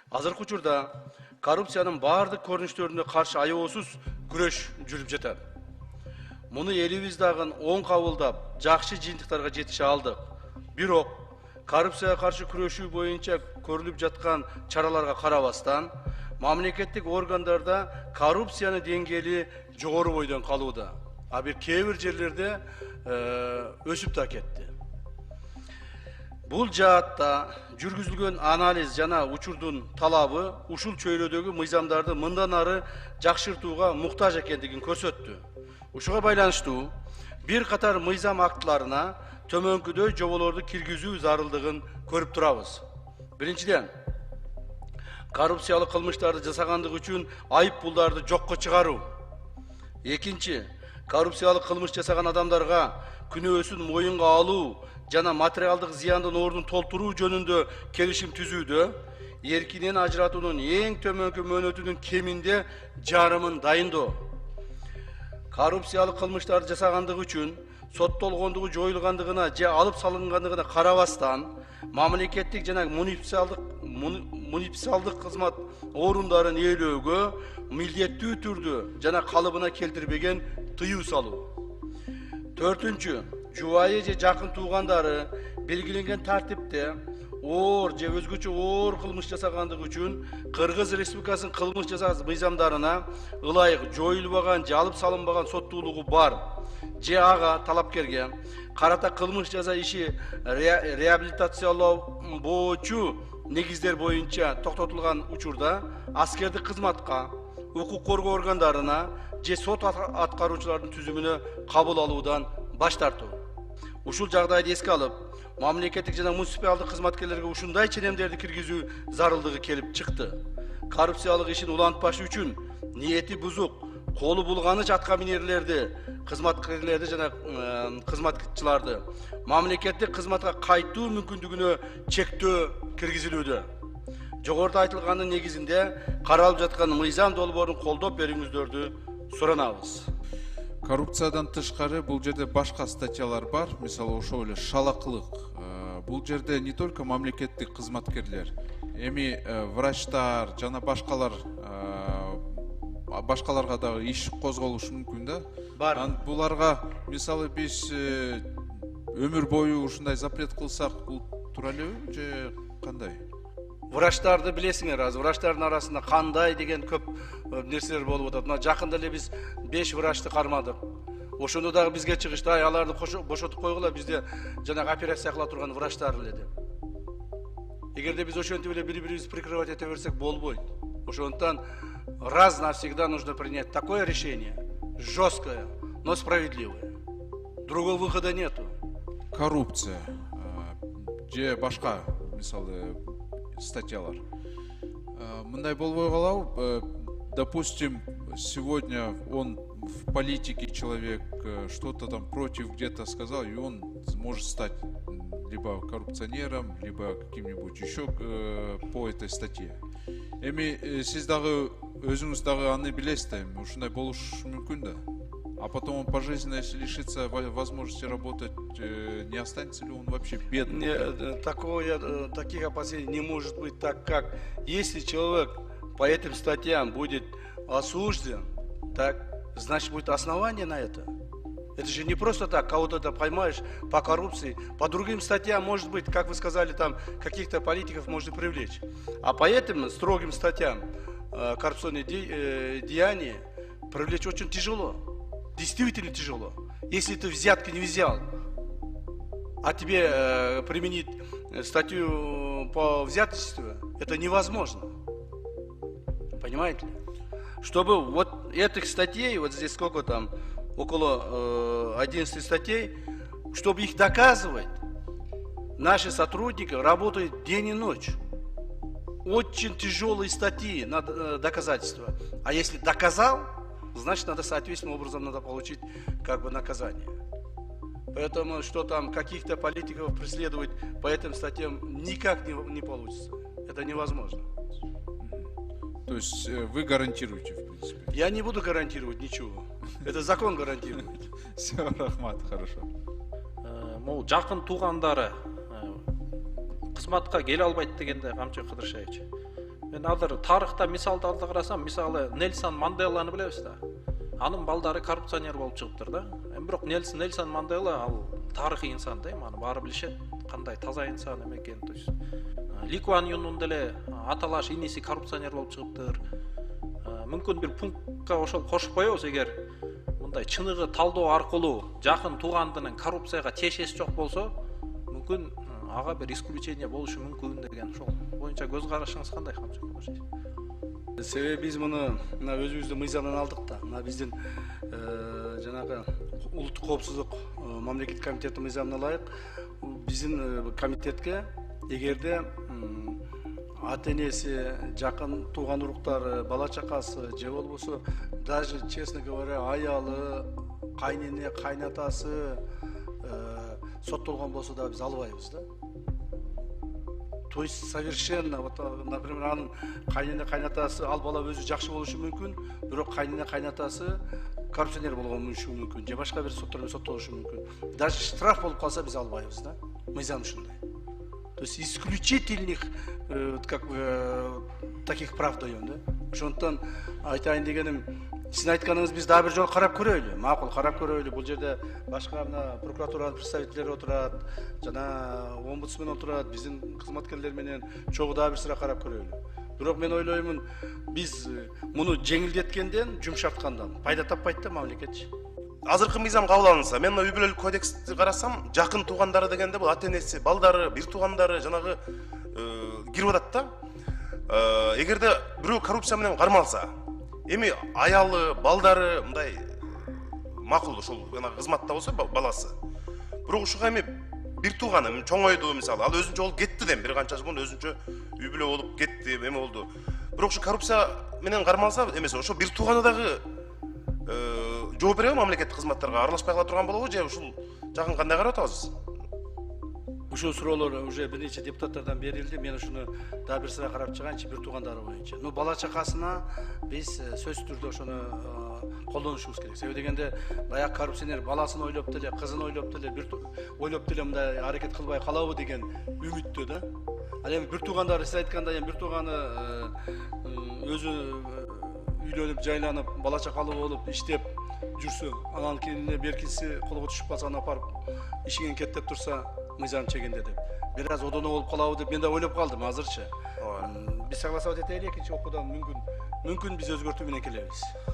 Азыркы учурда коррупциянын баардык көрүнүштөрүнө каршы аеосуз күрөш жүрүп жатат. Муну элибиз дагы оң кабылдап, жакшы жыйынтыктарга жетише алдык. Бирок коррупцияга каршы күрөшүү боюнча көрүлүп жаткан чараларга карабастан, мамлекеттик органдарда коррупциянын деңгээли жогору бойдон калууда. А бир кээ бир жерлерде өсүп да кетти. Бул жаатта жүргүзүлгөн анализ жана учурдун талабы ушул чөйрөдөгү мыйзамдарды мындан ары жакшыртууга муктаж экендигин көрсөттү. Ушуга байланыштуу бир катар мыйзам актыларына төмөнкүдөй жоболорду киргизүү зарылдыгын көрүп турабыз. Биринчиден, коррупциялык кылмыштарды жасагандык үчүн айып пулдарды жокко чыгаруу. Экинчи, коррупциялык кылмыш жасаган адамдарга күнөөсүн моюнга алуу жана материалдык зыяндын ордун толтуруу жөнүндө келишим түзүүдө эркинен ажыратуунун эң төмөнкү мөөнөтүнүн кеминде жарымын дайындоо. Коррупциялык кылмыштарды жасагандык үчүн соттолгондугу жоюлгандыгына же алып салынгандыгына карабастан, мамлекеттик жана муниципалдык кызмат орундарын ээлөөгө милдеттүү түрдө жана калыбына келтирбеген тыюу салуу. Төртүнчү, жубайы же жакын туугандары белгиленген тартипте оор же өзгөчө оор кылмыш жасагандык үчүн Кыргыз Республикасынын кылмыш жазасы мыйзамдарына ылайык жоюлбаган же алып салынбаган соттуулугу бар же ага талапкерге карата кылмыш жаза иши реабилитациялоочу негиздер боюнча токтотулган учурда аскердик кызматка, укук коргоо органдарына же сот аткаруучулардын түзүмүнө кабыл алуудан баш тартуу. Ушул жагдайды эске алып, мамлекеттик жана муниципалдык кызматкерлерге ушундай ченемдерди киргизүү зарылдыгы келип чыкты. Коррупциялык ишин улантпаш үчүн ниети бузук, колу булганы жаткаминерлерди, кызматкерлерди жана кызматчыларды мамлекеттик кызматка кайтуу мүмкүндүгүнө чектөө киргизилүүдө. Жогоруда айтылгандын негизинде каралып жаткан мыйзам долбоорун колдоп берүүңүздөрдү суранабыз. Коррупциядан тышкары бул жерде башка статьялар бар, мисалы ошол эле шалакылык. Бул жерде не только мамлекеттик кызматкерлер, эми врачтар жана башкаларга дагы иш козголушу мүмкүн да. Бар. Буларга мисалы биз өмүр бою ушундай запрет кылсак, бул туура элеби же кандай? Врачтарды билесиңер, азыр врачтардын арасында кандай деген көп нерселер болуп атат. Мына жакында эле биз 5 врачты кармадык. Ошондо дагы бизге чыгышты, аларды бошотуп койгула, бизде жанагы операция кыла турган врачтар эле деп. Эгерде биз ошентип эле бири-бирибизди прикрывать эте берсек болбойт. Ошондуктан раз навсегда нужно принять такое решение, жесткое, но справедливое. Другого выхода нету. Коррупция же башка мисалы статьялар. Мындай болбой калабы, допустим, сегодня он в политике человек что-то там против где-то сказал, и он может стать либо коррупционером, либо каким-нибудь еще по этой статье. Эми сиз дагы өзүңүз дагы аны билесиз да, ушундай болуш мүмкүн да. А потом он пожизненно, если лишится возможности работать, не останется ли он вообще бедным? Таких опасений не может быть, так как если человек по этим статьям будет осужден, так значит будет основание на это. Это же не просто так, кого-то поймаешь по коррупции, по другим статьям, может быть, как вы сказали, там каких-то политиков можно привлечь. А по этим строгим статьям коррупционные деяния привлечь очень тяжело. Действительно тяжело. Если ты взятки не взял, а тебе применить статью по взяточеству, это невозможно. Понимаете? Чтобы вот этих статей, вот здесь сколько там, около 11 статей, чтобы их доказывать, наши сотрудники работают день и ночь. Очень тяжелые статьи на доказательства. А если доказал, значит, надо соответственным образом получить как бы наказание. Поэтому, что там каких-то политиков преследовать по этим статьям никак не получится. Это невозможно. То есть вы гарантируете, в принципе? Я не буду гарантировать ничего. Это закон гарантирует. Все, рахмат, хорошо. Мол жакын туугандары кызматка келе албайт дегенде Камчы Кыдыршаевич. Мен азыр тарыхта мисалдарды карасам, мисалы Нельсон Манделаны билебиз да. Анын балдары коррупционер болуп чыгыптыр да. Бирок Нельсон Мандела ал тарыхый инсан да, аны баары билишет, кандай таза инсан эмекенин. То есть Ли Куан Юнун деле аталаш иниси коррупционер болуп чыгыптыр. Мүмкүн бир пунктка ошол кошуп коебуз, эгер мындай чыныгы талдоо аркылуу жакын туугандынын коррупцияга тиешеси жок болсо, мүмкүн ага бир исключение болушу мүмкүн деген ошол боюнча көз карашыңыз кандай, Камчы? Себеби биз муну мына өзүбүздүн мыйзамдан алдык да. Мына биздин жанагы улуттук коопсуздук мамлекеттик комитеттин мыйзамына ылайык биздин комитетке эгерде ата энеси, жакын тууган уруктары, бала чакасы же болбосо даже, честно говоря, аялы, кайнене, кайнатасы соттолгон болсо да биз албайбыз да. То есть совершенно, вот, например, анын кайнене, кайнатасы, ал бала өзү жакшы болушу мүмкүн, бирок кайнене, кайнатасы коррупционер болгону мүмкүн, же башка бир соттор менен соттолушу мүмкүн. Даже штраф болуп калса биз албайбыз да. Мыйзам ушундай. То есть исключительных как бы таких прав даем, да. Ошондуктан айтайын дегеним, сиздин айтканыңыз биз дагы бир жолу карап көрөйлү. Макул, карап көрөйлү. Бул жерде башка мына прокуратуранын представителери отурат, жана омбудсмен отурат, биздин кызматкерлер менен чогуу дагы бир сыра карап көрөйлү. Бирок мен ойлоймун, биз муну жеңилдеткенден, жумшарткандан пайда таппайт да мамлекет. Азыркы мыйзам кабыл алынса, мен үй бүлөлүк кодексти карасам, жакын туугандары дегенде бул ата энеси, балдары, бир туугандары жанагы кирип атат да. Эгерде бирөө коррупция менен кармалса, эми аялы, балдары мындай макул ошол кызматта болсо баласы. Бирок ушуга эми бир тууганы чоңойду, мисалы, ал өзүнчө болуп кетти дем, бир канча жыл өзүнчө үй бүлө болуп кетти, эме болду. Бирок ушу коррупция менен кармалса, эмесе ошо бир тууганы дагы жооп береби мамлекеттик кызматтарга, аралашпай кала турган болобу, же ушул жагын кандай карап атабыз? Ушул суроолор уже бир нече депутаттардан берилди. Мен ушуну дагы бир сыра карап чыгайынчы бир туугандары боюнча. Ну, бала чакасына биз сөзсүз түрдө ошону колдонушубуз керек. Себеби дегенде баягы коррупционер баласын ойлоп деле, кызын ойлоп деле, ойлоп деле мындай аракет кылбай калабы деген үмүттө да. Ал эми бир туугандары, сиз айткандай, эми бир тууганы өзү үйлөнүп, жайланып, бала чакалуу болуп, иштеп жүрсө, анан кийин беркиси колго түшүп калса, аны апарып ишиген кеттеп турса, мыйзам чегинде деп. Бир аз одоно болуп калабы деп мен да ойлоп калдым азырчы. Биз согласовать этели экинчи окуудан мүмкүн биз өзгөртүү менен келебиз.